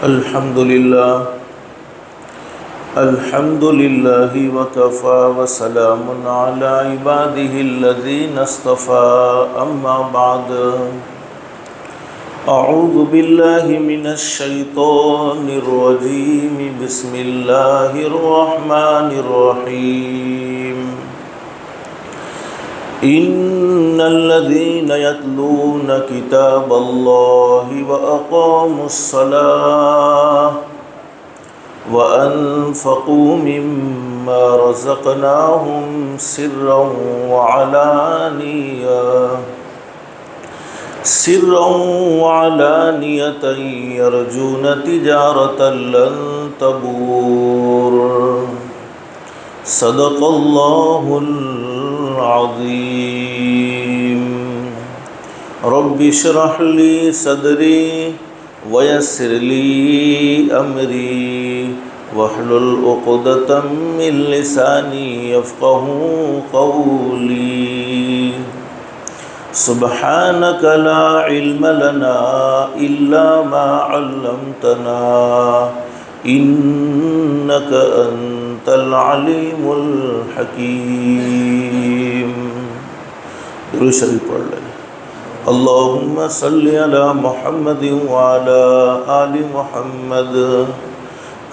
الحمد لله وكفى وسلام على عباده الذين اصطفى أما بعد أعوذ بالله من الشيطان الرجيم بسم الله الرحمن الرحيم إن الذين يتلون كتاب الله وأقاموا الصلاة وأنفقوا مما رزقناهم سرا وعلانية يرجون تجارة لن تبور صدق الله العظيم رب اشرح لي صدري ويسر لي أمري واحلل عقدة من لساني يفقهوا قولي سبحانك لا علم لنا إلا ما علمتنا إنك أنت العليم الحكيم. درود شریف پڑھ لیں. اللهم صل على محمد وعلى آل محمد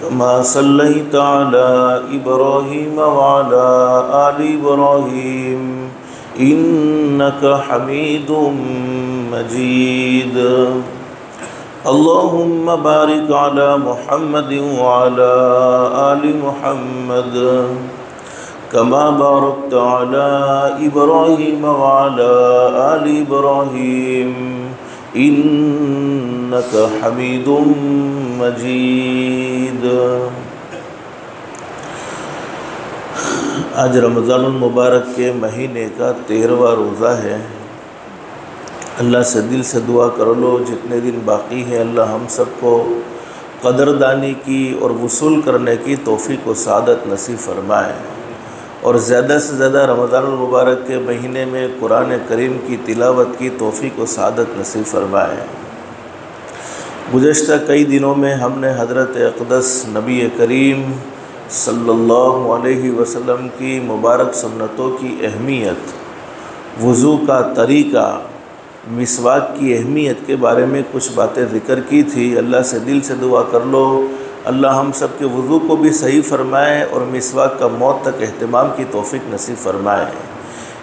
كما صليت على إبراهيم وعلى آل إبراهيم إنك حميد مجيد. اللهم بارك على محمد وعلى آل محمد كما باركت على إبراهيم وعلى آل إبراهيم إنك حميد مجيد. آج رمضان المبارک کے مہینے کا 13واں روزہ ہے. اللہ سے دل سے دعا کر لو جتنے دن باقی ہے اللہ ہم سب کو قدردانی کی اور وصول کرنے کی توفیق و سعادت نصیب فرمائے، اور زیادہ سے زیادہ رمضان المبارک کے مہینے میں قرآن کریم کی تلاوت کی توفیق و سعادت نصیب فرمائے. گزشتہ کئی دنوں میں ہم نے حضرت اقدس نبی کریم صلی اللہ علیہ وسلم کی مبارک سنتوں کی اہمیت، وضو کا طریقہ، مسواک کی اہمیت کے بارے میں کچھ باتیں ذکر کی تھی. اللہ سے دل سے دعا کر لو اللہ ہم سب کے وضو کو بھی صحیح فرمائے اور مسواک کا موت تک اہتمام کی توفیق نصیب فرمائے.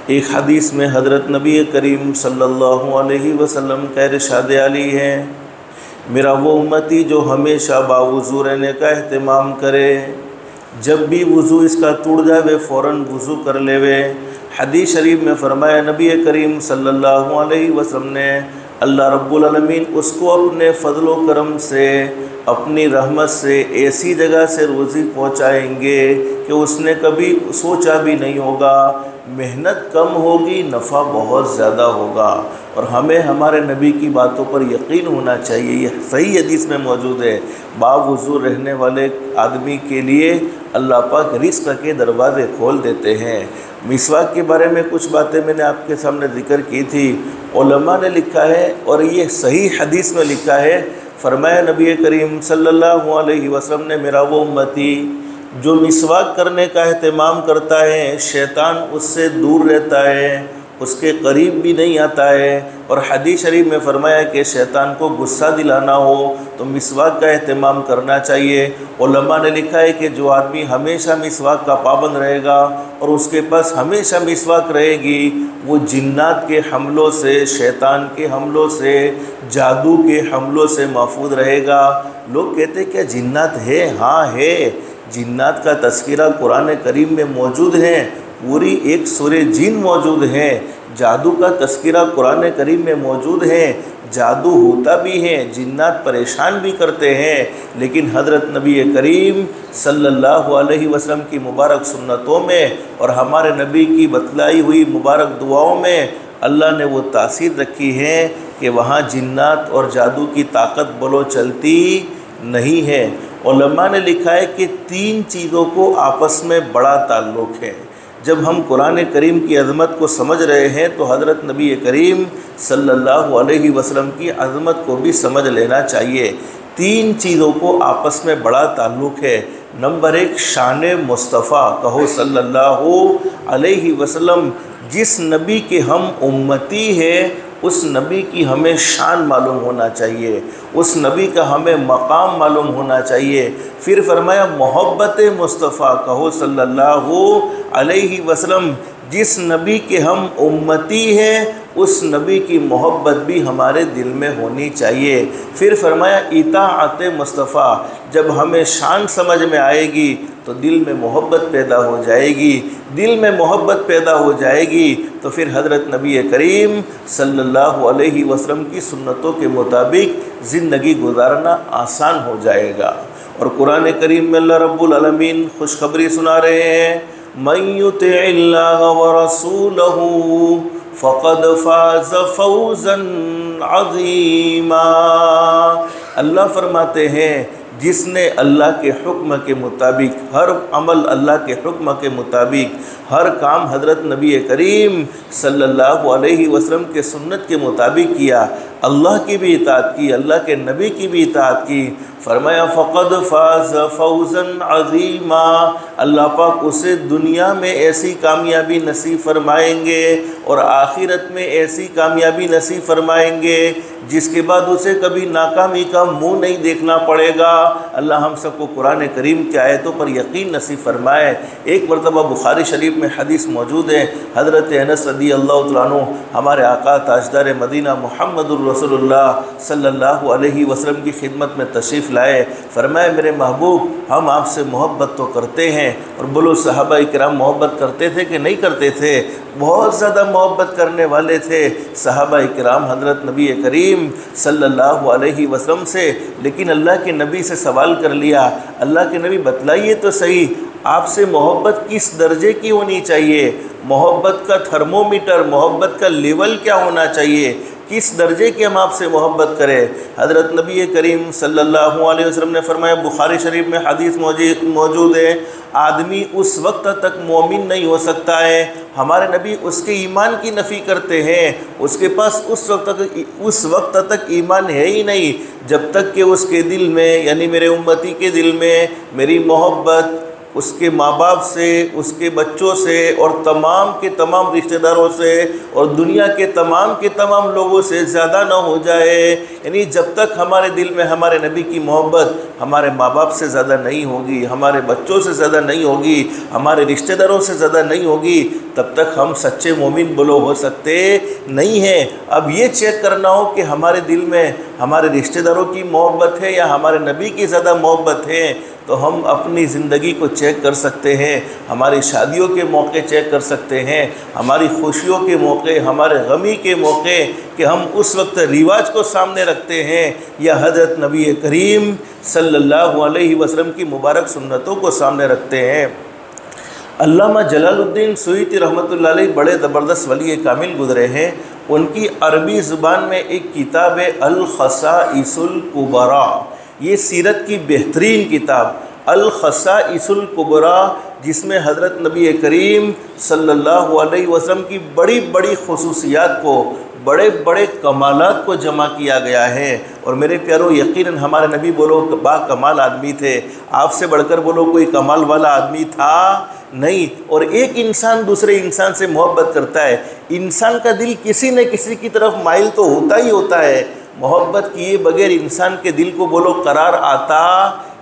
ایک حدیث میں حضرت نبی کریم صلی اللہ علیہ وسلم کا ارشاد عالی ہے، میرا وہ امتی جو ہمیشہ باوضو رہنے کا اہتمام کرے، جب بھی وضو اس کا ٹوٹ جائے فوراً وضو کر لے. حدیث شریف میں فرمایا نبی کریم صلی اللہ علیہ وسلم نے اللہ رب العالمین اس کو اپنے فضل و کرم سے، اپنی رحمت سے ایسی جگہ سے روزی پہنچائیں گے کہ اس نے کبھی سوچا بھی نہیں ہوگا. محنت کم ہوگی، نفع بہت زیادہ ہوگا. اور ہمیں ہمارے نبی کی باتوں پر یقین ہونا چاہیے. یہ صحیح حدیث میں موجود ہے، باوضو رہنے والے آدمی کے لیے اللہ پاک رزق کے دروازے کھول دیتے ہیں. مسواک کے بارے میں کچھ باتیں میں نے آپ کے سامنے ذکر کی تھی. علماء نے لکھا ہے اور یہ صحیح حدیث میں لکھا ہے، فرمایا نبی کریم صلی اللہ علیہ وسلم نے میرا وہ امتی جو مسواک کرنے کا اہتمام کرتا ہے شیطان اس سے دور رہتا ہے، اس کے قریب بھی نہیں آتا ہے. اور حدیث شریف میں فرمایا کہ شیطان کو غصہ دلانا ہو تو مسواک کا اہتمام کرنا چاہیے. علماء نے لکھا ہے کہ جو آدمی ہمیشہ مسواک کا پابند رہے گا اور اس کے پاس ہمیشہ مسواک رہے گی، وہ جنات کے حملوں سے، شیطان کے حملوں سے، جادو کے حملوں سے محفوظ رہے گا. لوگ کہتے ہیں کیا جنات ہے؟ ہاں ہے. جنات کا تذکرہ قرآن کریم میں موجود ہے، پوری ایک سورہ جن موجود ہے. جادو کا تذکرہ قرآن کریم میں موجود ہے. جادو ہوتا بھی ہے، جنات پریشان بھی کرتے ہیں، لیکن حضرت نبی کریم صلی اللہ علیہ وسلم کی مبارک سنتوں میں اور ہمارے نبی کی بتلائی ہوئی مبارک دعاؤں میں اللہ نے وہ تاثیر رکھی ہے کہ وہاں جنات اور جادو کی طاقت بلو چلتی نہیں ہے. علماء نے لکھا ہے کہ 3 چیزوں کو آپس میں بڑا تعلق ہے. جب ہم قرآن کریم کی عظمت کو سمجھ رہے ہیں تو حضرت نبی کریم صلی اللہ علیہ وسلم کی عظمت کو بھی سمجھ لینا چاہیے. 3 چیزوں کو آپس میں بڑا تعلق ہے۔ نمبر 1 شان مصطفیٰ، کہو صلی اللہ علیہ وسلم۔ جس نبی کے ہم امتی ہیں اس نبی کی ہمیں شان معلوم ہونا چاہیے، اس نبی کا ہمیں مقام معلوم ہونا چاہیے۔ پھر فرمایا محبت مصطفیٰ، کہو صلی اللہ علیہ وسلم۔ جس نبی کے ہم امتی ہیں اس نبی کی محبت بھی ہمارے دل میں ہونی چاہیے۔ پھر فرمایا اطاعت مصطفیٰ، جب ہمیں شان سمجھ میں آئے گی تو دل میں محبت پیدا ہو جائے گی، دل میں محبت پیدا ہو جائے گی تو پھر حضرت نبی کریم صلی اللہ علیہ وسلم کی سنتوں کے مطابق زندگی گزارنا آسان ہو جائے گا۔ اور قرآن کریم میں اللہ رب العالمین خوشخبری سنا رہے ہیں، مَن يُطِعِ اللَّهَ وَرَسُولَهُ فَقَدْ فَازَ فَوْزًا عَظِيمًا۔ اللہ فرماتے ہیں جس نے اللہ کے حکم کے مطابق، ہر عمل اللہ کے حکم کے مطابق، ہر کام حضرت نبی کریم صلی اللہ علیہ وسلم کے سنت کے مطابق کیا، اللہ کی بھی اطاعت کی، اللہ کے نبی کی بھی اطاعت کی، فرمایا فقد فاز فوزا عظیما، اللہ پاک اسے دنیا میں ایسی کامیابی نصیب فرمائیں گے اور آخرت میں ایسی کامیابی نصیب فرمائیں گے جس کے بعد اسے کبھی ناکامی کا منہ نہیں دیکھنا پڑے گا۔ اللہ ہم سب کو قرآن کریم کی آیتوں پر یقین نصیب فرمائے۔ ایک مرتبہ بخاری شریف میں حدیث موجود ہے، حضرت انس رضی اللہ تعالیٰ عنہ ہمارے آقا تاجدار مدینہ محمد الرسول اللہ صلی اللہ علیہ وسلم کی خدمت میں تشریف لائے، فرمائے میرے محبوب ہم آپ سے محبت تو کرتے ہیں، اور بولو صحابہ کرام محبت کرتے تھے کہ نہیں کرتے تھے؟ بہت زیادہ محبت کرنے والے تھے صحابہ کرام حضرت نبی کریم صلی اللہ علیہ وسلم سے۔ لیکن اللہ کے نبی سے سوال کر لیا، اللہ کے نبی بتلائیے تو صحیح آپ سے محبت کس درجے کی ہونی چاہیے؟ محبت کا تھرمومیٹر، محبت کا لیول کیا ہونا چاہیے؟ کس درجے کی ہم آپ سے محبت کریں؟ حضرت نبی کریم صلی اللہ علیہ وسلم نے فرمایا، بخاری شریف میں حدیث موجود ہے، آدمی اس وقت تک مومن نہیں ہو سکتا ہے، ہمارے نبی اس کے ایمان کی نفی کرتے ہیں، اس کے پاس اس وقت تک ایمان ہے ہی نہیں جب تک کہ اس کے دل میں، یعنی میرے امتی کے دل میں میری محبت اس کے ماں باپ سے، اس کے بچوں سے اور تمام کے تمام رشتہ داروں سے اور دنیا کے تمام لوگوں سے زیادہ نہ ہو جائے، یعنی جب تک ہمارے دل میں ہمارے نبی کی محبت ہمارے ماں باپ سے زیادہ نہیں ہوگی، ہمارے بچوں سے زیادہ نہیں ہوگی، ہمارے رشتہ داروں سے زیادہ نہیں ہوگی، تب تک ہم سچے مومن بولو ہو سکتے نہیں ہیں۔ اب یہ چیک کرنا ہو کہ ہمارے دل میں ہمارے رشتہ داروں کی محبت ہے یا ہمارے نبی کی زیادہ محبت ہے، تو ہم اپنی زندگی کو چیک کر سکتے ہیں، ہماری شادیوں کے موقع چیک کر سکتے ہیں، ہماری خوشیوں کے موقع، ہمارے غمی کے موقع، کہ ہم اس وقت رواج کو سامنے رکھتے ہیں یا حضرت نبی کریم صلی اللہ علیہ وسلم کی مبارک سنتوں کو سامنے رکھتے ہیں۔ علامہ جلال الدین سیوطی رحمۃ اللہ علیہ بڑے زبردست ولی کامل گزرے ہیں، ان کی عربی زبان میں ایک کتاب ہے الخصائص الکبریٰ، یہ سیرت کی بہترین کتاب الخصائص الکبریٰ، جس میں حضرت نبی کریم صلی اللہ علیہ وسلم کی بڑی بڑی خصوصیات کو، بڑے بڑے کمالات کو جمع کیا گیا ہے۔ اور میرے پیارو یقیناً ہمارے نبی بولو با کمال آدمی تھے، آپ سے بڑھ کر بولو کوئی کمال والا آدمی تھا نہیں۔ اور ایک انسان دوسرے انسان سے محبت کرتا ہے، انسان کا دل کسی نہ کسی کی طرف مائل تو ہوتا ہی ہوتا ہے، محبت کیے بغیر انسان کے دل کو بولو قرار آتا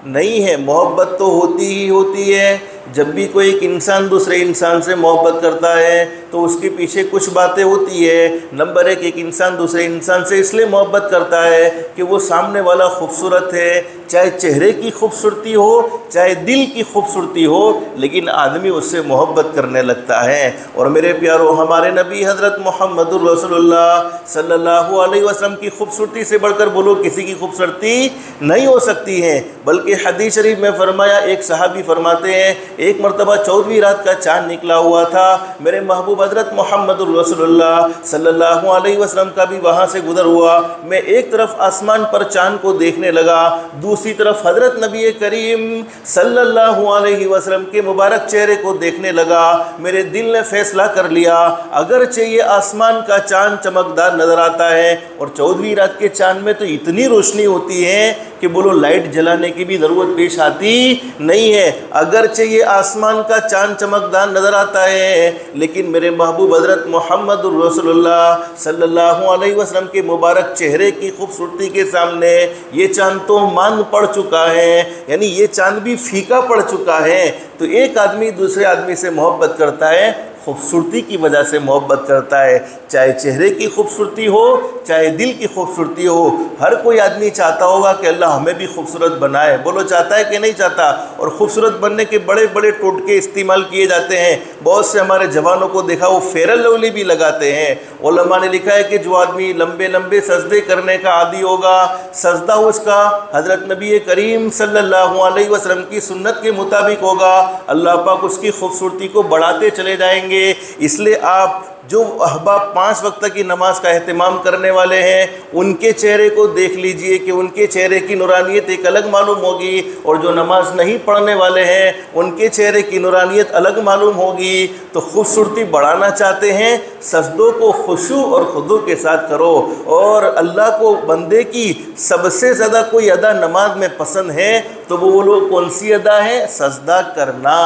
نہیں ہے، محبت تو ہوتی ہی ہوتی ہے۔ جب بھی کوئی ایک انسان دوسرے انسان سے محبت کرتا ہے تو اس کے پیچھے کچھ باتیں ہوتی ہے۔ نمبر 1، ایک انسان دوسرے انسان سے اس لیے محبت کرتا ہے کہ وہ سامنے والا خوبصورت ہے، چاہے چہرے کی خوبصورتی ہو چاہے دل کی خوبصورتی ہو، لیکن آدمی اس سے محبت کرنے لگتا ہے۔ اور میرے پیارو ہمارے نبی حضرت محمد الرسول اللہ صلی اللہ علیہ وسلم کی خوبصورتی سے بڑھ کر بولو کسی کی خوبصورتی نہیں ہو سکتی ہے، بلکہ حدیث شریف میں فرمایا، ایک صحابی فرماتے ہیں ایک مرتبہ 14ویں رات کا چاند نکلا ہوا تھا، میرے محبوب حضرت محمد الرسول اللہ صلی اللہ علیہ وسلم کا بھی وہاں سے گزر ہوا، میں ایک طرف آسمان پر چاند کو دیکھنے لگا، دوسری طرف حضرت نبی کریم صلی اللہ علیہ وسلم کے مبارک چہرے کو دیکھنے لگا، میرے دل نے فیصلہ کر لیا اگرچہ یہ آسمان کا چاند چمکدار نظر آتا ہے اور 14ویں رات کے چاند میں تو اتنی روشنی ہوتی ہے کہ بولو لائٹ جلانے کی بھی ضرورت پیش آتی نہیں ہے۔ اگرچہ یہ آسمان کا چاند چمکدار نظر آتا ہے، لیکن میرے محبوب حضرت محمد رسول اللہ صلی اللہ علیہ وسلم کے مبارک چہرے کی خوبصورتی کے سامنے یہ چاند تو ماند پڑ چکا ہے، یعنی یہ چاند بھی پھیکا پڑ چکا ہے۔ تو ایک آدمی دوسرے آدمی سے محبت کرتا ہے، خوبصورتی کی وجہ سے محبت کرتا ہے، چاہے چہرے کی خوبصورتی ہو چاہے دل کی خوبصورتی ہو۔ ہر کوئی آدمی چاہتا ہوگا کہ اللہ ہمیں بھی خوبصورت بنائے، بولو چاہتا ہے کہ نہیں چاہتا؟ اور خوبصورت بننے کے بڑے بڑے ٹوٹکے استعمال کیے جاتے ہیں۔ بہت سے ہمارے جوانوں کو دیکھا وہ فیئر اینڈ لولی بھی لگاتے ہیں۔ علماء نے لکھا ہے کہ جو آدمی لمبے لمبے سجدے کرنے کا عادی ہوگا، سجدہ اس کا حضرت نبی کریم صلی اللہ علیہ وسلم کی سنت کے مطابق ہوگا، اللہ پاک اس کی خوبصورتی کو بڑھاتے چلے جائیں گے۔ اس لیے آپ جو احباب 5 وقت کی نماز کا اہتمام کرنے والے ہیں ان کے چہرے کو دیکھ لیجئے کہ ان کے چہرے کی نورانیت ایک الگ معلوم ہوگی، اور جو نماز نہیں پڑھنے والے ہیں ان کے چہرے کی نورانیت الگ معلوم ہوگی۔ تو خوبصورتی بڑھانا چاہتے ہیں، سجدوں کو خشوع اور خضوع کے ساتھ کرو۔ اور اللہ کو بندے کی سب سے زیادہ کوئی ادا نماز میں پسند ہے تو وہ لوگ کون سی ادا ہے؟ سجدہ کرنا۔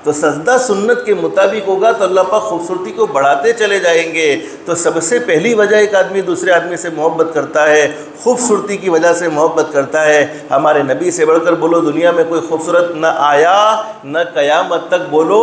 تو سجدہ سنت کے مطابق ہوگا تو اللہ پاک خوبصورتی کو بڑھاتے چلے جائیں گے۔ تو سب سے پہلی وجہ ایک آدمی دوسرے آدمی سے محبت کرتا ہے، خوبصورتی کی وجہ سے محبت کرتا ہے۔ ہمارے نبی سے بڑھ کر بولو دنیا میں کوئی خوبصورت نہ آیا نہ قیامت تک بولو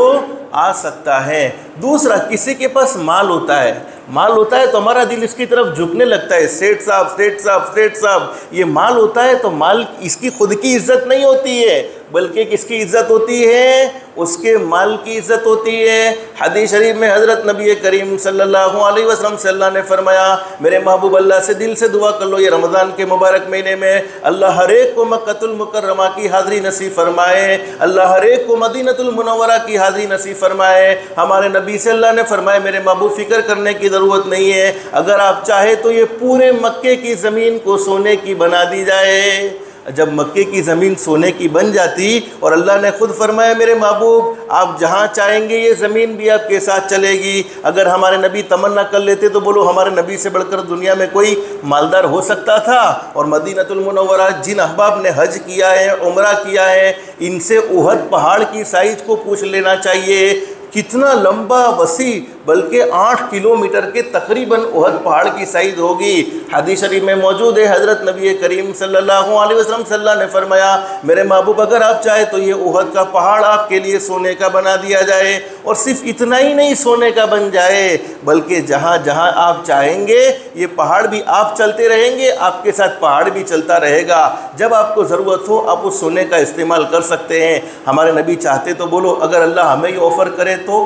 آ سکتا ہے۔ دوسرا، کسی کے پاس مال ہوتا ہے تو ہمارا دل اس کی طرف جھکنے لگتا ہے، سیٹھ صاحب۔ یہ مال ہوتا ہے تو مال اس کی خود کی عزت نہیں ہوتی ہے، بلکہ کس کی عزت ہوتی ہے؟ اس کے مال کی عزت ہوتی ہے۔ حدیث شریف میں حضرت نبی کریم صلی اللہ علیہ وسلم سے اللہ نے فرمایا، میرے محبوب اللہ سے دل سے دعا کر لو یہ رمضان کے مبارک مہینے میں اللہ ہر ایک کو مکۃ المکرمہ کی حاضری نصیب فرمائے، اللہ ہر ایک کو مدینۃ المنورہ کی حاضری نصیب فرمائے۔ ہمارے نبی سے اللہ نے فرمایا میرے محبوب فکر کرنے کی ضرورت نہیں ہے، اگر آپ چاہے تو یہ پورے مکے کی زمین کو سونے کی بنا دی جائے۔ جب مکے کی زمین سونے کی بن جاتی اور اللہ نے خود فرمایا میرے محبوب آپ جہاں چاہیں گے یہ زمین بھی آپ کے ساتھ چلے گی۔ اگر ہمارے نبی تمنا کر لیتے تو بولو ہمارے نبی سے بڑھ کر دنیا میں کوئی مالدار ہو سکتا تھا؟ اور مدینۃ المنورہ جن احباب نے حج کیا ہے، عمرہ کیا ہے، ان سے احد پہاڑ کی سائز کو پوچھ لینا چاہیے، کتنا لمبا وسیع، بلکہ 8 کلومیٹر کے تقریباً احد پہاڑ کی سائز ہوگی۔ حدیث شریف میں موجود ہے حضرت نبی کریم صلی اللہ علیہ وسلم صلی اللہ نے فرمایا میرے محبوب اگر آپ چاہیں تو یہ احد کا پہاڑ آپ کے لیے سونے کا بنا دیا جائے، اور صرف اتنا ہی نہیں سونے کا بن جائے بلکہ جہاں جہاں آپ چاہیں گے یہ پہاڑ بھی آپ چلتے رہیں گے، آپ کے ساتھ پہاڑ بھی چلتا رہے گا، جب آپ کو ضرورت ہو آپ اس سونے کا استعمال کر سکتے ہیں۔ ہمارے نبی چاہتے تو بولو اگر اللہ ہمیں یہ آفر کرے تو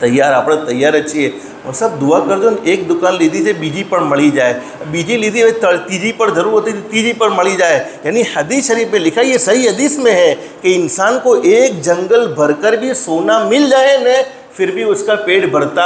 تیار، آپ تیار اچھی اور سب دعا کر دو ایک دکان لیدی سے بیجی پر مڑی جائے، بیجی لیدی تیجی پر ضرور ہوتی تیجی پر مڑی جائے۔ یعنی حدیث شریف میں لکھا، یہ صحیح حدیث میں ہے کہ انسان کو ایک جنگل بھر کر بھی سونا مل جائے نا پھر بھی اس کا پیٹ بھرتا،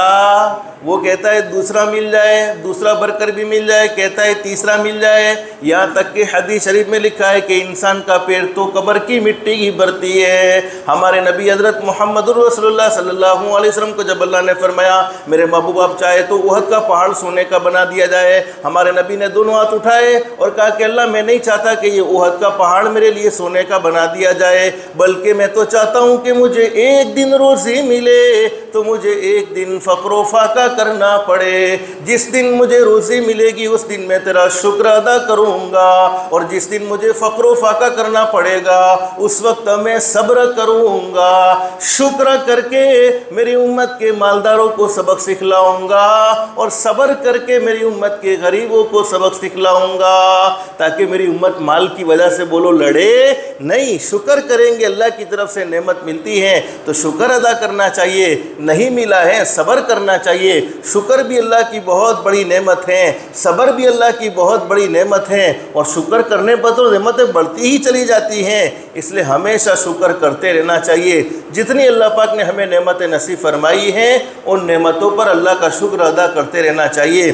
وہ کہتا ہے دوسرا مل جائے، دوسرا بھر کر بھی مل جائے، کہتا ہے تیسرا مل جائے، یہاں تک کہ حدیث شریف میں لکھا ہے کہ انسان کا پیٹ تو قبر کی مٹی ہی بھرتی ہے۔ ہمارے نبی حضرت محمد رسول اللہ صلی اللہ علیہ وسلم کو جب اللہ نے فرمایا میرے محبوب آپ چاہے تو احد کا پہاڑ سونے کا بنا دیا جائے، ہمارے نبی نے دونوں ہاتھ اٹھائے اور کہا کہ اللہ میں نہیں چاہتا کہ یہ احد کا پہاڑ میرے لیے سونے کا بنا دیا جائے، بلکہ میں تو چاہتا ہوں کہ مجھے ایک دن روزی ملے تو مجھے ایک دن فقر و فاقہ کرنا پڑے، جس دن مجھے روزی ملے گی اس دن میں تیرا شکر ادا کروں گا، اور جس دن مجھے فقر و فاقہ کرنا پڑے گا اس وقت میں صبر کروں گا، شکر کر کے میری امت کے مالداروں کو سبق سکھلاؤں گا اور صبر کر کے میری امت کے غریبوں کو سبق سکھلاؤں گا، تاکہ میری امت مال کی وجہ سے بولو لڑے نہیں، شکر کریں گے، اللہ کی طرف سے نعمت ملتی ہے تو شکر ادا کرنا چاہیے، نہیں ملا ہے صبر کرنا چاہیے، شکر بھی اللہ کی بہت بڑی نعمت ہے، صبر بھی اللہ کی بہت بڑی نعمت ہے، اور شکر کرنے پر تو نعمتیں بڑھتی ہی چلی جاتی ہیں، اس لیے ہمیشہ شکر کرتے رہنا چاہیے۔ جتنی اللہ پاک نے ہمیں نعمتیں نصیب فرمائی ہیں ان نعمتوں پر اللہ کا شکر ادا کرتے رہنا چاہیے۔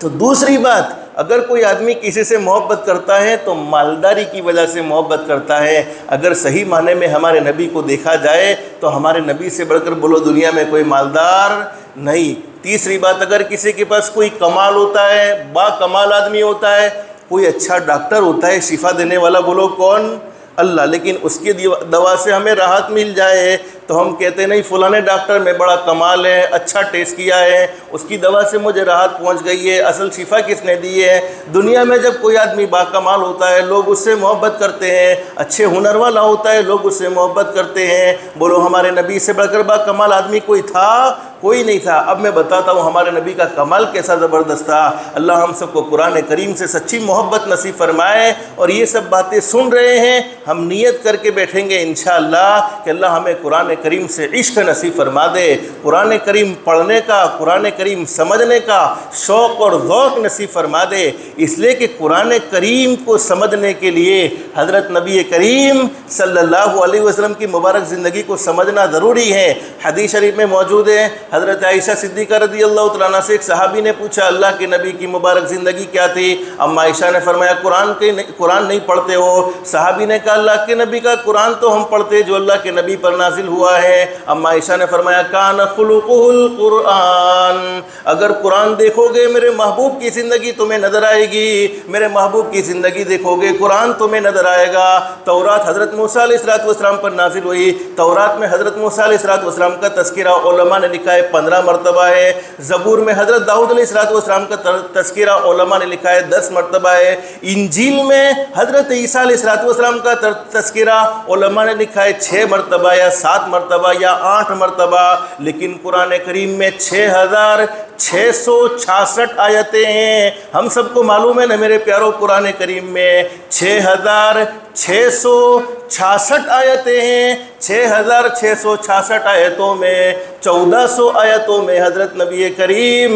تو دوسری بات، اگر کوئی آدمی کسی سے محبت کرتا ہے تو مالداری کی وجہ سے محبت کرتا ہے، اگر صحیح معنی میں ہمارے نبی کو دیکھا جائے تو ہمارے نبی سے بڑھ کر بولو دنیا میں کوئی مالدار نہیں۔ تیسری بات، اگر کسی کے پاس کوئی کمال ہوتا ہے، با کمال آدمی ہوتا ہے کوئی اچھا ڈاکٹر ہوتا ہے شفا دینے والا، بولو کون؟ اللہ۔ لیکن اس کی دوا سے ہمیں راحت مل جائے تو ہم کہتے نہیں فلاں ڈاکٹر میں بڑا کمال ہے، اچھا ٹیسٹ کیا ہے، اس کی دوا سے مجھے راحت پہنچ گئی ہے۔ اصل شفا کس نے دی ہے؟ دنیا میں جب کوئی آدمی با کمال ہوتا ہے لوگ اس سے محبت کرتے ہیں، اچھے ہنر والا ہوتا ہے لوگ اس سے محبت کرتے ہیں۔ بولو ہمارے نبی سے بڑھ کر با کمال آدمی کوئی تھا؟ کوئی نہیں تھا۔ اب میں بتاتا ہوں ہمارے نبی کا کمال کیسا زبردست تھا۔ اللہ ہم سب کو قرآن کریم سے سچی محبت نصیب فرمائے، اور یہ سب باتیں سن رہے ہیں ہم نیت کر کے بیٹھیں گے انشاءاللہ کہ اللہ ہمیں قرآن کریم سے عشق نصیب فرما دے، قرآن کریم پڑھنے کا، قرآن کریم سمجھنے کا شوق اور ذوق نصیب فرما دے۔ اس لیے کہ قرآن کریم کو سمجھنے کے لیے حضرت نبی کریم صلی اللہ علیہ وسلم کی مبارک زندگی کو سمجھنا ضروری ہے۔ حدیث شریف میں موجود ہے، حضرت عائشہ صدیقہ رضی اللہ تعالیٰ عنہ سے ایک صحابی نے پوچھا اللہ کے نبی کی مبارک زندگی کیا تھی؟ اما عائشہ نے فرمایا قرآن نہیں پڑھتے ہو؟ صحابی نے کہا اللہ کے نبی کا قرآن تو ہم پڑھتے جو اللہ کے نبی پر نازل ہوا ہے۔ اما عائشہ نے فرمایا کان خلقہ القرآن، اگر قرآن دیکھو گے میرے محبوب کی زندگی تمہیں نظر آئے گی، میرے محبوب کی زندگی دیکھو گے قرآن تمہیں نظر آئے گا۔ تورات حضرت موسیٰ علیہ السلام پر نازل ہوئی، تورات میں حضرت موسیٰ علیہ السلام کا تذکرہ علماء نے لکھا ہے 15 مرتبہ ہے۔ زبور میں حضرت داؤد علیہ السلام کا تذکرہ علماء نے لکھا ہے 10 مرتبہ ہے۔ انجیل میں حضرت عیسیٰ علیہ السلام کا تذکرہ علماء نے لکھا ہے 6 مرتبہ یا 7 مرتبہ یا 8 مرتبہ، لیکن قرآن کریم میں 6666 آیتیں ہیں۔ ہم سب کو معلوم ہے نا میرے پیارو، قرآن کریم میں 6666 آیتیں ہیں۔ 6666 آیتوں میں 1400 آیتوں میں حضرت نبی کریم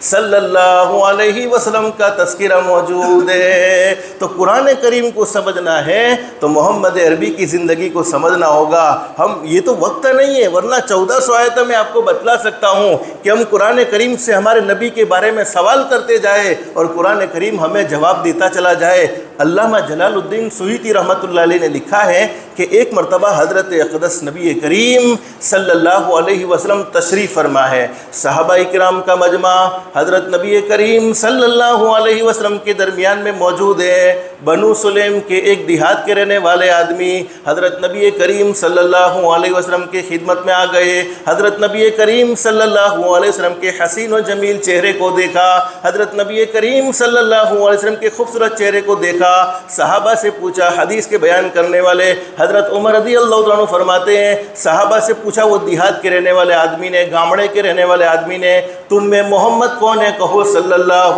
صلی اللہ علیہ وسلم کا تذکرہ موجود ہے۔ تو قرآن کریم کو سمجھنا ہے تو محمد عربی کی زندگی کو سمجھنا ہوگا۔ یہ تو وقت نہیں ہے، ورنہ 1400 آیتیں میں آپ کو بتلا سکتا ہوں کہ ہم قرآن کریم سے ہمارے نبی کے بارے میں سوال کرتے جائے اور قرآن کریم ہمیں جواب دیتا چلا جائے۔ علامہ جلال الدین سیوطی رحمۃ اللہ علیہ نے لکھا ہے کہ ایک مرتبہ حضرت اقدس نبی کریم صلی اللہ علیہ وسلم تشریف فرما ہے، صحابہ کرام کا مجمع حضرت نبی کریم صلی اللہ علیہ وسلم کے درمیان میں موجود ہے۔ بنو سلیم کے ایک دیہات کے رہنے والے آدمی حضرت نبی کریم صلی اللہ علیہ وسلم کے خدمت میں آ گئے۔ حضرت نبی کریم صلی اللہ علیہ وسلم کے حسین و جمیل چہرے کو دیکھا، حضرت نبی کریم صلی اللہ علیہ وسلم کے خوبصورت چہرے کو دیکھا۔ صحابہ سے پوچھا، حدیث کے بیان کرنے والے حضرت عمر رضی اللہ عنہ فرماتے ہیں صحابہ سے پوچھا وہ دیہات کے رہنے والے آدمی نے، گامڑے کے رہنے والے آدمی نے، تم میں محمد کون ہے؟ کہو صلی اللہ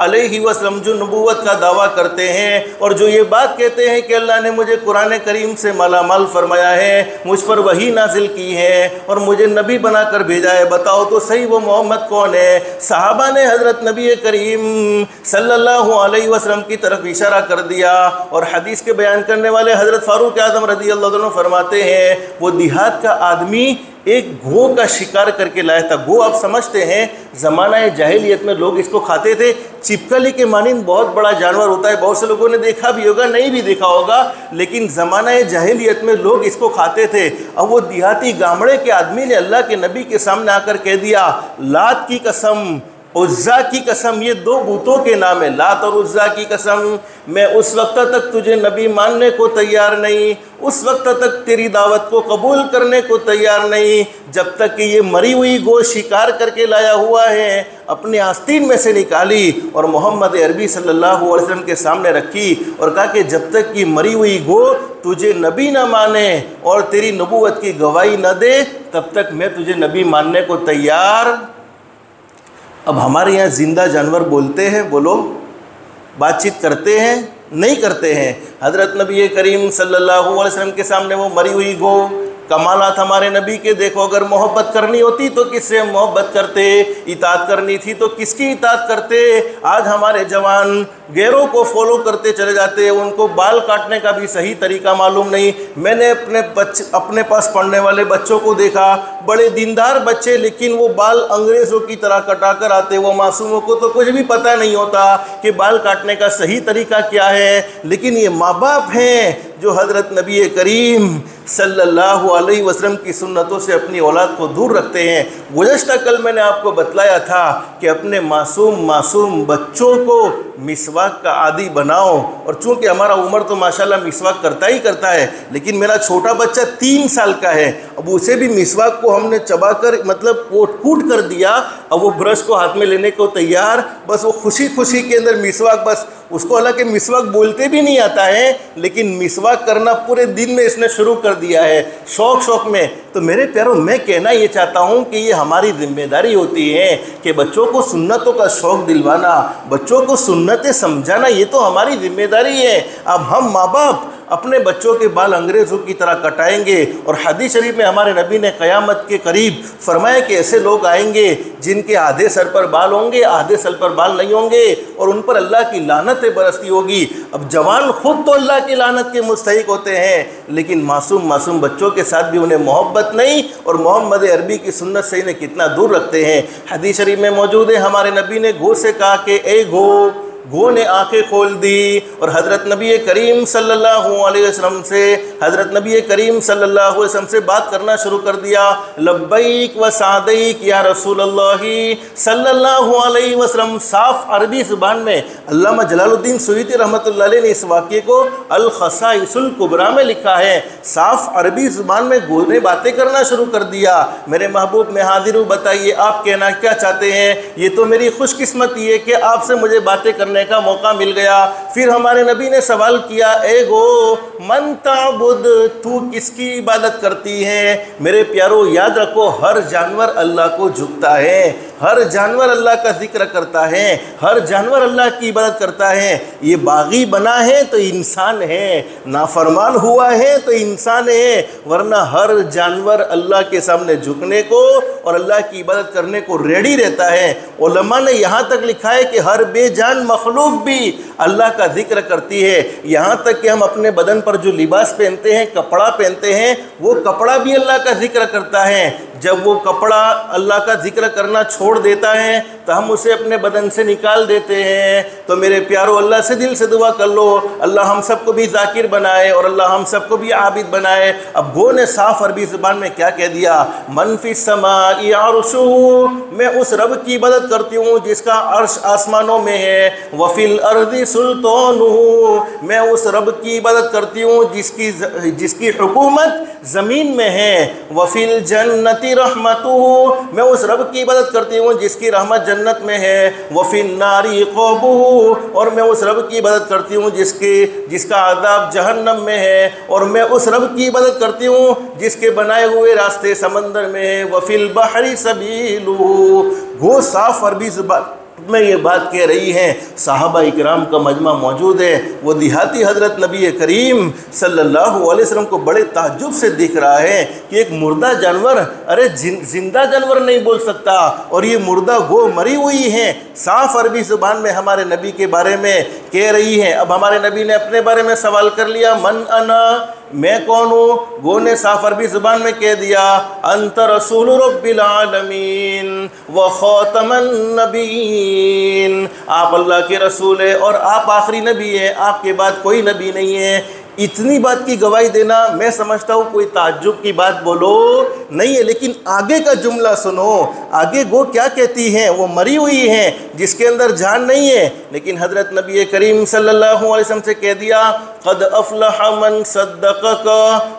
علیہ وسلم، جو نبوت کا دعویٰ کرتے ہیں اور جو یہ بات کہتے ہیں کہ اللہ نے مجھے قرآن کریم سے مالا مال فرمایا ہے، مجھ پر وحی نازل کی ہے اور مجھے نبی بنا کر بھیجا ہے، بتاؤ تو صحیح وہ محمد کون ہے؟ صحابہ نے حضرت نبی کریم صلی اللہ علیہ وسلم کی طرف اشارہ کر دیا، اور حدیث کے بیان کرنے والے حضرت فاروق اعظم رضی اللہ عنہ فرماتے ہیں وہ دیہات کا آدمی ایک گھو کا شکار کر کے لایا تھا۔ گھو آپ سمجھتے ہیں زمانہ جاہلیت میں لوگ اس کو کھاتے تھے، چپکلی کے مانند بہت بڑا جانور ہوتا ہے، بہت سے لوگوں نے دیکھا بھی ہوگا، نہیں بھی دیکھا ہوگا، لیکن زمانہ جاہلیت میں لوگ اس کو کھاتے تھے۔ اب وہ دیہاتی گامڑے کے آدمی نے اللہ کے نبی کے سامنے آ کر کہہ دیا لات کی قسم، عزا کی قسم، یہ 2 بتوں کے نام ہے، لات اور عزا کی قسم، میں اس وقت تک تجھے نبی ماننے کو تیار نہیں، اس وقت تک تیری دعوت کو قبول کرنے کو تیار نہیں جب تک کہ یہ مری ہوئی گو شکار کر کے لایا ہوا ہے اپنے آستین میں سے نکالی اور محمد عربی صلی اللہ علیہ وسلم کے سامنے رکھی اور کہا کہ جب تک یہ مری ہوئی گو تجھے نبی نہ مانے اور تیری نبوت کی گواہی نہ دے تب تک میں تجھے نبی ماننے کو تیار۔ اب ہمارے یہاں زندہ جانور بولتے ہیں، بولو، بات چیت کرتے ہیں؟ نہیں کرتے ہیں۔ حضرت نبی کریم صلی اللہ علیہ وسلم کے سامنے وہ مری ہوئی گو، کمالات ہمارے نبی کے دیکھو، اگر محبت کرنی ہوتی تو کس سے محبت کرتے، اطاعت کرنی تھی تو کس کی اطاعت کرتے۔ آج ہمارے جوان غیروں کو فالو کرتے چلے جاتے ہیں، ان کو بال کاٹنے کا بھی صحیح طریقہ معلوم نہیں۔ میں نے اپنے پاس پڑھنے والے بچوں کو دیکھا، بڑے دیندار بچے، لیکن وہ بال انگریزوں کی طرح کٹا کر آتے، وہ معصوموں کو تو کچھ بھی پتہ نہیں ہوتا کہ بال کاٹنے کا صحیح طریقہ کیا ہے، لیکن یہ ماں باپ ہیں جو حضرت نبی کریم صلی اللہ علیہ وسلم کی سنتوں سے اپنی اولاد کو دور رکھتے ہیں۔ گزشتہ کل میں نے آپ کو بتلایا تھا کہ اپنے معصوم بچوں کو مسواک کا عادی بناؤ۔ اور چونکہ ہمارا عمر تو ماشاءاللہ مسواک کرتا ہی کرتا ہے، لیکن میرا چھوٹا بچہ 3 سال کا ہے، اب اسے بھی مسواک کو ہم نے چبا کر مطلب کوٹ کر دیا، اب وہ برش کو ہاتھ میں لینے کو تیار، بس وہ خوشی خوشی کے اندر مسواک، بس اس کو حالانکہ مسواک بولتے بھی نہیں آتا ہے، لیکن مسواک کرنا پورے دن میں اس نے شروع کر دیا ہے، شوق میں۔ تو میرے پیاروں، میں کہنا یہ چاہتا ہوں کہ یہ ہماری ذمہ داری ہوتی ہے کہ بچوں کو سنتوں کا شوق دلوانا، بچوں کو سنتیں سمجھانا، یہ تو ہماری ذمہ داری ہے۔ اب ہم ماں باپ اپنے بچوں کے بال انگریزوں کی طرح کٹائیں گے، اور حدیث شریف میں ہمارے نبی نے قیامت کے قریب فرمایا کہ ایسے لوگ آئیں گے جن کے آدھے سر پر بال ہوں گے، آدھے سر پر بال نہیں ہوں گے، اور ان پر اللہ کی لعنتیں برستی ہوگی۔ اب جوان خود تو اللہ کی لعنت کے مستحق ہوتے ہیں، لیکن معصوم بچوں کے ساتھ بھی انہیں محبت نہیں، اور محمد عربی کی سنت سے انہیں کتنا دور رکھتے ہیں۔ حدیث شریف میں موجود ہے، ہمارے نبی نے گھو سے کہا کہ اے گھو نے آنکھیں کھول دی، اور حضرت نبی کریم صلی اللہ علیہ وسلم سے بات کرنا شروع کر دیا، لبیک و سعدیک یا رسول اللہ صلی اللہ علیہ وسلم۔ صاف عربی زبان میں علامہ جلال الدین سیوطی رحمۃ اللہ علیہ نے اس واقعے کو الخصائص الکبریٰ میں لکھا ہے۔ صاف عربی زبان میں گھو نے باتیں کرنا شروع کر دیا، میرے محبوب میں حاضر ہوں، بتائیے آپ کہنا کیا چاہتے ہیں؟ یہ تو میری خوش قسمتی ہے کہ آپ سے مجھے باتیں کرنے کا موقع مل گیا۔ پھر ہمارے نبی نے سوال کیا، اے گھو من تعبد، تو کس کی عبادت کرتی ہے؟ میرے پیارو، یاد رکھو، ہر جانور اللہ کو جھکتا ہے، ہر جانور اللہ کا ذکر کرتا ہے، ہر جانور اللہ کی عبادت کرتا ہے۔ یہ باغی بنا ہے تو انسان ہے، نافرمان ہوا ہے تو انسان ہے، ورنہ ہر جانور اللہ کے سامنے جھکنے کو اور اللہ کی عبادت کرنے کو ریڈی رہتا ہے۔ علماء نے یہاں تک لکھا ہے کہ ہر بے جان مخلوق بھی اللہ کا ذکر کرتی ہے، یہاں تک کہ ہم اپنے بدن پر جو لباس پہنتے ہیں، کپڑا پہنتے ہیں، وہ کپڑا بھی اللہ کا ذکر کرتا ہے۔ جب وہ کپڑا اللہ کا ذکر کرنا چھوڑ دیتا ہے تو ہم اسے اپنے بدن سے نکال دیتے ہیں۔ تو میرے پیارو، اللہ سے دل سے دعا کر لو، اللہ ہم سب کو بھی ذاکر بنائے اور اللہ ہم سب کو بھی عابد بنائے۔ اب گھو نے صاف عربی زبان میں کیا کہہ دیا؟ من فی السماء عرشہ، میں اس رب کی عبادت کرتی ہوں جس کا عرش آسمانوں میں ہے، وفی الارض سلطانہ، میں اس رب کی عبادت کرتی ہوں جس کی حکومت زمین میں ہے، وفی الجنت رحمتہ، میں اس رب کی عبادت کرتی ہوں جس کی رحمت جنت میں ہے، وفی النار عقابہ، اور میں اس رب کی عبادت کرتی ہوں جس کا عذاب جہنم میں ہے، اور میں اس رب کی عبادت کرتی ہوں جس کے بنائے ہوئے راستے سمندر میں ہے، وفی البحر سبیلہ۔ وہ صاف عربی زبان میں یہ بات کہہ رہی ہیں، صحابہ اکرام کا مجمع موجود ہے، وہ دیہاتی حضرت نبی کریم صلی اللہ علیہ وسلم کو بڑے تعجب سے دیکھ رہا ہے کہ ایک مردہ جانور، ارے زندہ جانور نہیں بول سکتا، اور یہ مردہ گو مری ہوئی ہیں، صاف عربی زبان میں ہمارے نبی کے بارے میں کہہ رہی ہیں۔ اب ہمارے نبی نے اپنے بارے میں سوال کر لیا، من انا، میں کون ہوں؟ گو نے صاف عربی زبان میں کہہ دیا، انت رسول رب العالمین و خاتم النبیین، آپ اللہ کے رسول ہیں اور آپ آخری نبی ہیں، آپ کے بعد کوئی نبی نہیں ہے۔ اتنی بات کی گواہی دینا میں سمجھتا ہوں کوئی تعجب کی بات بولو نہیں ہے، لیکن آگے کا جملہ سنو، آگے گو کیا کہتی ہیں؟ وہ مری ہوئی ہیں جس کے اندر جان نہیں ہے، لیکن حضرت نبی کریم صلی اللہ علیہ وسلم سے کہہ دیا، قد افلح من صدقک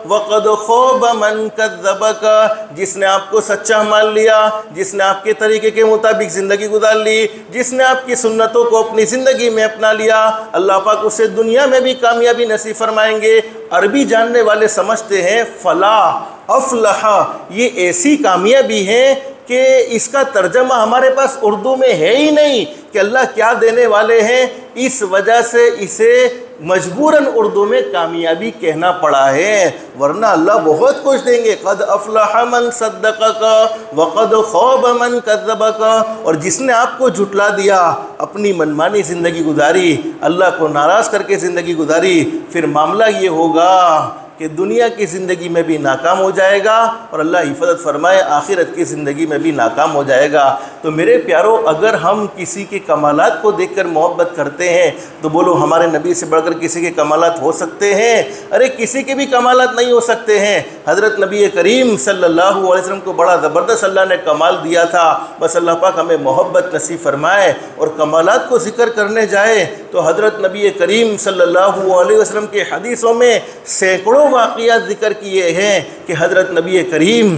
وقد خوب من کذبک، جس نے آپ کو سچا مان لیا، جس نے آپ کے طریقے کے مطابق زندگی گزار لی، جس نے آپ کی سنتوں کو اپنی زندگی میں اپنا لیا، اللہ پاک اسے دنیا میں بھی کامیابی نصیب فرمائیں گے۔ عربی جاننے والے سمجھتے ہیں فلاح، افلح، یہ ایسی کامیابی ہے کہ اس کا ترجمہ ہمارے پاس اردو میں ہے ہی نہیں کہ اللہ کیا دینے والے ہیں، اس وجہ سے اسے مجبوراً اردو میں کامیابی کہنا پڑا ہے، ورنہ اللہ بہت کچھ دیں گے۔ قد افلح من صدقک وقد خوب من کذبک، اور جس نے آپ کو جھٹلا دیا، اپنی منمانی زندگی گزاری، اللہ کو ناراض کر کے زندگی گزاری، پھر معاملہ یہ ہوگا کہ دنیا کی زندگی میں بھی ناکام ہو جائے گا اور اللہ حفاظت فرمائے آخرت کی زندگی میں بھی ناکام ہو جائے گا۔ تو میرے پیارو، اگر ہم کسی کے کمالات کو دیکھ کر محبت کرتے ہیں تو بولو ہمارے نبی سے بڑھ کر کسی کے کمالات ہو سکتے ہیں؟ ارے کسی کے بھی کمالات نہیں ہو سکتے ہیں۔ حضرت نبی کریم صلی اللہ علیہ وسلم کو بڑا زبردست اللہ نے کمال دیا تھا، بس اللہ پاک ہمیں محبت نصیب فرمائے۔ اور کمالات کو ذکر کرنے جائے تو حضرت نبی کریم صلی اللہ علیہ وسلم کے حدیثوں میں سینکڑوں واقعات ذکر کیے ہیں کہ حضرت نبی کریم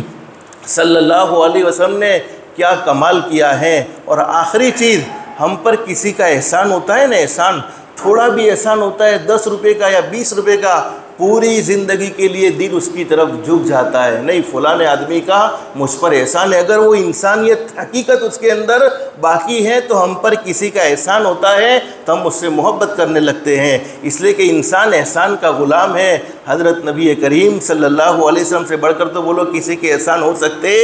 صلی اللہ علیہ وسلم نے کیا کمال کیا ہے۔ اور آخری چیز، ہم پر کسی کا احسان ہوتا ہے نا، احسان تھوڑا بھی احسان ہوتا ہے، 10 روپے کا یا 20 روپے کا، پوری زندگی کے لیے دل اس کی طرف جھک جاتا ہے، نہیں فلاں آدمی کا مجھ پر احسان ہے۔ اگر وہ انسانیت حقیقت اس کے اندر باقی ہے تو ہم پر کسی کا احسان ہوتا ہے تو ہم اس سے محبت کرنے لگتے ہیں، اس لیے کہ انسان احسان کا غلام ہے۔ حضرت نبی کریم صلی اللہ علیہ وسلم سے بڑھ کر تو بولو کسی کے احسان ہو سکتے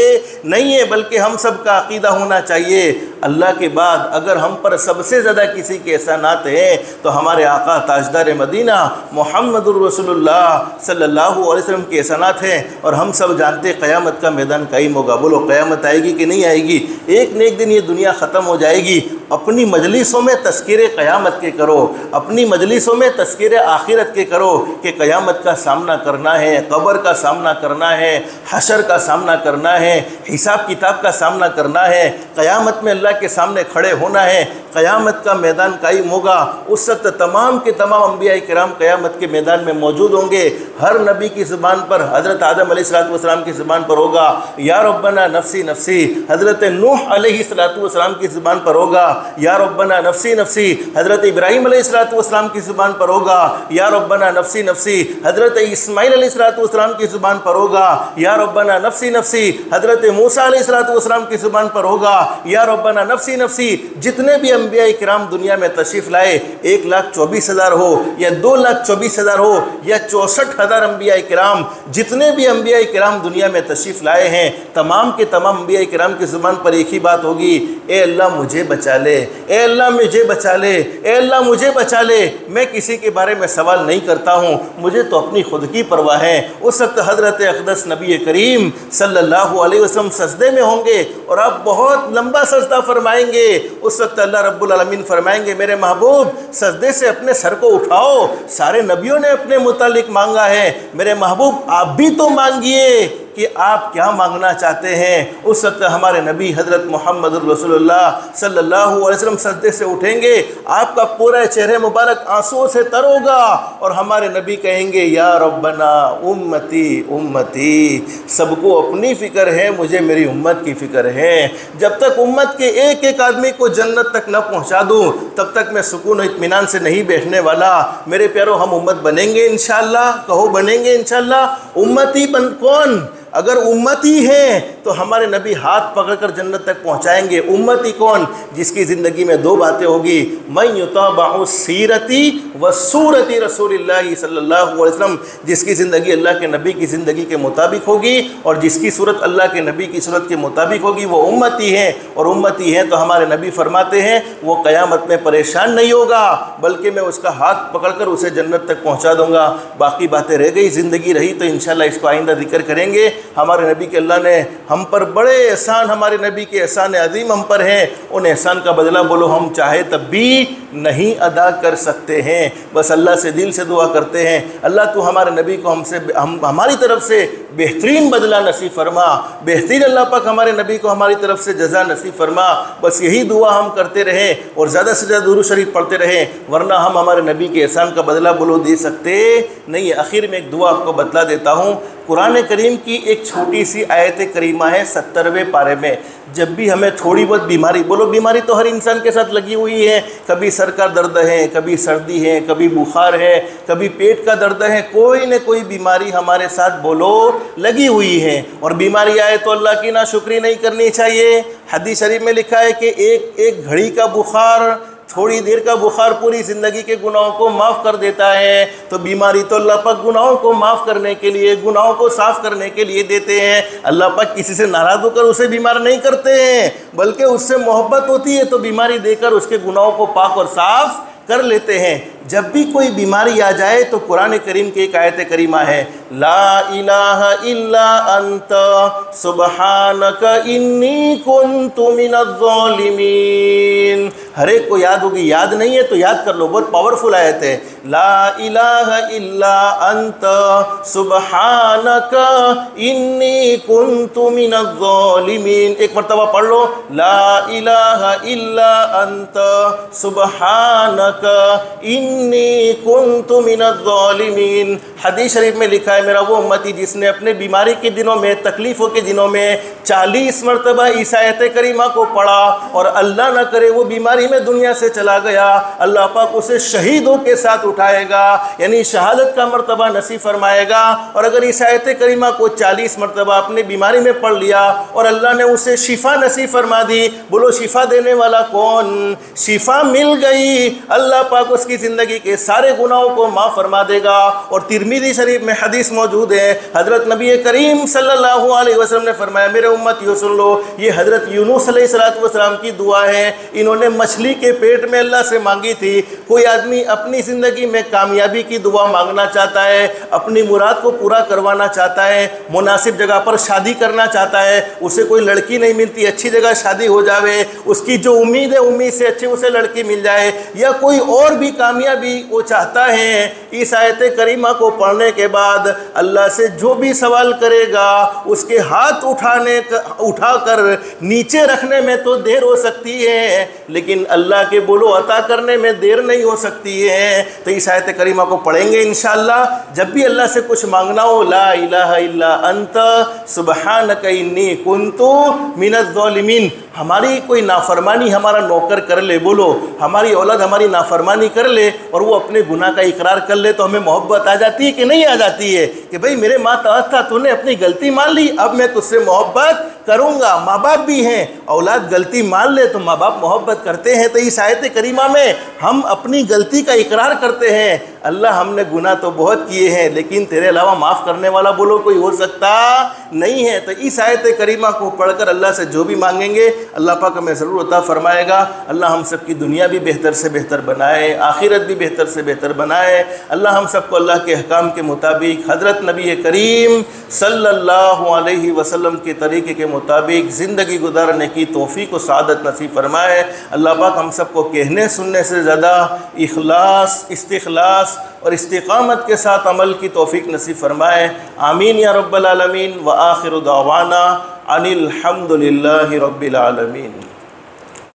نہیں ہے، بلکہ ہم سب کا عقیدہ ہونا چاہیے اللہ کے بعد اگر ہم پر سب سے زیادہ کسی کے احسانات ہیں تو ہمارے آقا تاجدار مدینہ محمد الرسول اللہ صلی اللہ علیہ وسلم کے احسانات ہیں۔ اور ہم سب جانتے ہیں قیامت کا میدان قائم ہوگا، بولو قیامت آئے گی کہ نہیں آئے گی؟ ایک نہ ایک دن یہ دنیا ختم ہو جائے گی۔ اپنی مجلسوں میں تذکیر قیامت کے کرو، اپنی مجلسوں میں تذکیر آخرت کے کرو کہ قیامت کا سامنا کرنا ہے، قبر کا سامنا کرنا ہے، حشر کا سامنا کرنا ہے، حساب کتاب کا سامنا کرنا ہے، قیامت میں اللہ کے سامنے کھڑے ہونا ہے، قیامت کا میدان قائم ہوگا۔ اس وقت تمام کے تمام انبیاء کرام قیامت کے میدان میں موجود ہوں گے۔ ہر نبی کی زبان پر، حضرت آدم علیہ السلام کی زبان پر ہوگا یا ربنا نفسی نفسی، حضرت نوح علیہ السلام کی زبان پر ہوگا یا ربنا نفسی نفسی، حضرت ابراہیم علیہ السلام کی زبان پر ہوگا یا ربنا نفسی نفسی، حضرت اسماعیل علیہ السلام کی زبان پر ہوگا یا ربنا نفسی نفسی، حضرت موسیٰ علیہ السلام کی زبان پر ہوگا یا ربنا نفسی نفسی۔ جتنے بھی انبیاء کرام دنیا میں تشریف لائے، 1,24,000 ہو یا 2,24,000 ہو یا 64,000 انبیاء کرام، جتنے بھی انبیاء کرام دنیا میں تشریف لائے ہیں، تمام کے تمام انبیاء کرام کی زبان پر ایک ہی بات ہوگی، اے اللہ مجھے بچا لے، اے اللہ مجھے بچا لے، اے اللہ مجھے بچا لے، میں کسی کے بارے میں سوال نہیں کرتا ہوں، مجھے تو اپنی خود کی پرواہ ہے۔ اس وقت حضرت اقدس نبی کریم صلی اللہ علیہ وسلم سجدے میں ہوں گے اور آپ بہت لمبا سجدہ فرمائیں گے۔ اس وقت اللہ رب العالمین فرمائیں گے میرے محبوب سجدے سے اپنے سر کو اٹھاؤ، سارے نبیوں نے اپنے متعلق مانگا ہے، میرے محبوب آپ بھی تو مانگیے کہ آپ کیا مانگنا چاہتے ہیں۔ اس وقت ہمارے نبی حضرت محمد الرسول اللہ صلی اللہ علیہ وسلم سجدے سے اٹھیں گے، آپ کا پورا چہرہ مبارک آنسوؤں سے تر ہوگا اور ہمارے نبی کہیں گے یا ربنا امتی امتی، سب کو اپنی فکر ہے، مجھے میری امت کی فکر ہے۔ جب تک امت کے ایک ایک آدمی کو جنت تک نہ پہنچا دوں تب تک میں سکون و اطمینان سے نہیں بیٹھنے والا۔ میرے پیارو، ہم امت بنیں گے انشاءاللہ، کہو بنیں گے انشاءاللہ۔ امتی کون؟ اگر امتی ہیں تو ہمارے نبی ہاتھ پکڑ کر جنت تک پہنچائیں گے۔ امتی کون؟ جس کی زندگی میں دو باتیں ہوگی، من یتابع سیرتی و سورتی رسول اللہ صلی اللہ علیہ وسلم، جس کی زندگی اللہ کے نبی کی زندگی کے مطابق ہوگی اور جس کی صورت اللہ کے نبی کی صورت کے مطابق ہوگی، وہ امتی ہیں۔ اور امتی ہیں تو ہمارے نبی فرماتے ہیں وہ قیامت میں پریشان نہیں ہوگا، بلکہ میں اس کا ہاتھ پکڑ کر اسے جنت تک پہنچا دوں گا۔ باقی باتیں رہ گئی، زندگی رہی تو انشاءاللہ اس کو آئندہ ذکر کریں گے۔ ہمارے نبی کے اللہ نے ہم پر بڑے احسان، ہمارے نبی کے احسان عظیم ہم پر ہیں، ان احسان کا بدلہ بولو ہم چاہے تب بھی نہیں ادا کر سکتے ہیں۔ بس اللہ سے دل سے دعا کرتے ہیں اللہ تو ہمارے نبی کو ہماری طرف سے بہترین بدلہ نصیب فرما، بہترین اللہ پاک ہمارے نبی کو ہماری طرف سے جزا نصیب فرما۔ بس یہی دعا ہم کرتے رہیں اور زیادہ سے زیادہ درود شریف پڑھتے رہیں، ورنہ ہم ہمارے نبی کے احسان کا بدلہ بولو دے سکتے نہیں ہے۔ آخر میں ایک دعا آپ کو بتلا دیتا ہوں، قرآن کریم کی ایک چھوٹی سی آیت کریمہ ہے 70ویں پارے میں۔ جب بھی ہمیں تھوڑی بہت بیماری، بولو بیماری تو ہر انسان کے ساتھ لگی ہوئی ہے، کبھی سر کا درد ہے، کبھی سردی ہے، کبھی بخار ہے، کبھی پیٹ کا درد ہے، کوئی نہ کوئی بیماری ہمارے ساتھ بولو لگی ہوئی ہے۔ اور بیماری آئے تو اللہ کی ناشکری نہیں کرنی چاہیے۔ حدیث شریف میں لکھا ہے کہ ایک گھڑی کا بخار، تھوڑی دیر کا بخار پوری زندگی کے گناہوں کو معاف کر دیتا ہے۔ تو بیماری تو اللہ پاک گناہوں کو معاف کرنے کے لیے، گناہوں کو صاف کرنے کے لیے دیتے ہیں۔ اللہ پاک کسی سے ناراض ہو کر اسے بیمار نہیں کرتے ہیں، بلکہ اس سے محبت ہوتی ہے تو بیماری دے کر اس کے گناہوں کو پاک اور صاف کر لیتے ہیں۔ جب بھی کوئی بیماری آ جائے تو قرآن کریم کی ایک آیت کریمہ ہے، لا الہ الا انت سبحانک انی کنت من الظالمین۔ ہر ایک کو یاد ہوگی، یاد نہیں ہے تو یاد کر لو، بہت پاورفل آیت ہے، لا الہ الا انت سبحانک انی کنت من الظالمین۔ ایک مرتبہ پڑھ لو، لا الہ الا انت سبحانک انی کنت من الظالمین۔ حدیث شریف میں لکھا ہے، میرا وہ امتی جس نے اپنے بیماری کے دنوں میں، تکلیفوں کے دنوں میں 40 مرتبہ اس آیت کریمہ کو پڑھا اور اللہ نہ کرے وہ بیماری میں دنیا سے چلا گیا، اللہ پاک اسے شہیدوں کے ساتھ اٹھائے گا، یعنی شہادت کا مرتبہ نصیب فرمائے گا۔ اور اگر اس آیت کریمہ کو 40 مرتبہ اپنی بیماری میں پڑھ لیا اور اللہ نے اسے شفا نصیب فرما دی، بولو شفا دینے والا کون؟ شفا مل گئی، اللہ پاک اس کی زندگی کے سارے گناہوں کو معاف فرما دے گا۔ اور ترمذی شریف میں حدیث موجود ہے، حضرت نبی کریم صلی اللہ علیہ وسلم نے فرمایا، میرے امتیوں سن لو، یہ حضرت یونس علیہ السلام کی دعا ہے، انہوں نے مچھلی کے پیٹ میں اللہ سے مانگی تھی۔ کوئی آدمی اپنی زندگی میں کامیابی کی دعا مانگنا چاہتا ہے، اپنی مراد کو پورا کروانا چاہتا ہے، مناسب جگہ پر شادی کرنا چاہتا ہے، اسے کوئی لڑکی نہیں ملتی، اچھی جگہ شادی ہو جاوے، اس کی جو امید ہے امید سے اچھی اسے لڑکی مل جائے، یا کوئی اور بھی کامیابی وہ چاہتا ہے، اس آیت کریمہ کو پڑھنے کے بعد اللہ سے جو بھی سوال کرے گا اس کے ہاتھ اٹھا کر نیچے رکھنے میں تو دیر ہو سکتی ہے، لیکن اللہ کے بولو عطا کرنے میں دیر نہیں ہو سکتی ہے۔ تو اس آیت کریمہ کو پڑھیں گے انشاءاللہ، جب بھی اللہ سے کچھ مانگنا ہو، لا الہ الا انت سبحانک انی کنت من الظالمین۔ ہماری کوئی نافرمانی ہمارا نوکر کر لے، بولو ہماری اولاد ہماری نافرمانی کر لے اور وہ اپنے گناہ کا اقرار کر لے تو ہمیں محبت آ جاتی ہے کہ نہیں آ جاتی ہے؟ کہ بھئی میرے ماتحت تھا، تو نے اپنی غلطی مان لی، اب میں تجھ سے محبت کروں گا۔ ماں باپ بھی ہیں، اولاد غلطی مان لے تو ماں باپ محبت کرتے ہیں۔ تو اس آیت کریمہ میں ہم اپنی غلطی کا اقرار کرتے ہیں، اللہ ہم نے گناہ تو بہت کیے ہیں لیکن تیرے علاوہ معاف کرنے والا بولو کوئی ہو سکتا نہیں ہے۔ تو اس آیت کریمہ کو پڑھ کر اللہ سے جو بھی مانگیں گے اللہ پاک ہمیں ضرور عطا فرمائے گا۔ اللہ ہم سب کی دنیا بھی بہتر سے بہتر بنائے، آخرت بھی بہتر سے بہتر بنائے۔ اللہ ہم سب کو اللہ کے احکام کے مطابق حضرت نبی کریم صلی اللہ علیہ وسلم کے طریقے کے مطابق زندگی گزارنے کی توفیق و سعادت نصیب فرمائے۔ اللہ پاک ہم سب کو کہنے سننے سے زیادہ اخلاص، استخلاص اور استقامت کے ساتھ عمل کی توفیق نصیب فرمائے۔ آمین یا رب العالمین۔ وآخر دعوانا ان الحمد للہ رب العالمین۔